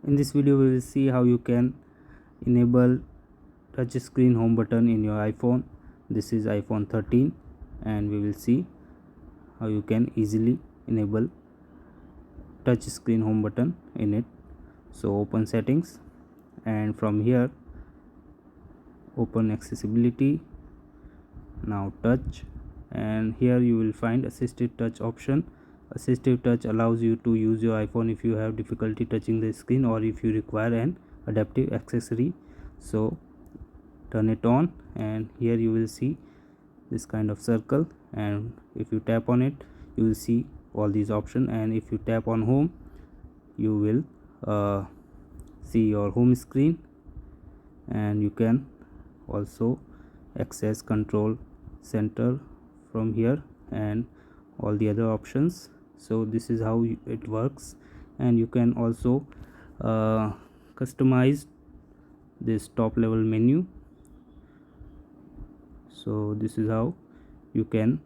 In this video we will see how you can enable touch screen home button in your iPhone. This is iPhone 13 and we will see how you can easily enable touch screen home button in it. So open settings and from here open accessibility, now touch, and here you will find assistive touch option. Assistive touch allows you to use your iPhone if you have difficulty touching the screen or if you require an adaptive accessory. So turn it on and here you will see this kind of circle, and if you tap on it you will see all these options, and if you tap on home you will see your home screen, and you can also access control center from here and all the other options. So this is how it works, and you can also customize this top level menu. So this is how you can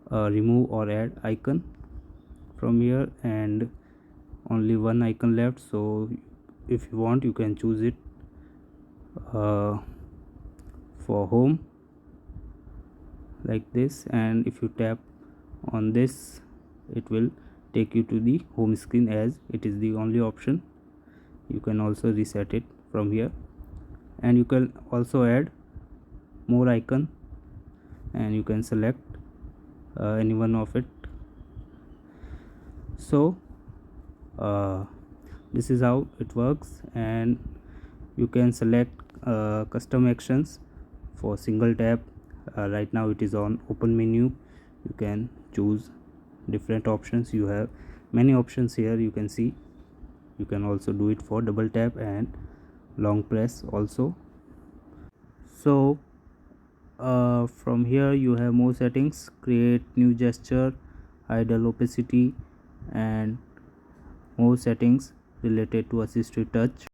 remove or add icon from here, and only one icon left. So if you want you can choose it for home like this, and if you tap on this it will take you to the home screen as it is the only option. You can also reset it from here, and you can also add more icon and you can select any one of it. So this is how it works, and you can select custom actions for single tap. Right now it is on open menu. You can choose different options. You have many options here, you can see. You can also do it for double tap and long press also. So from here you have more settings: create new gesture, idle opacity, and more settings related to assistive touch.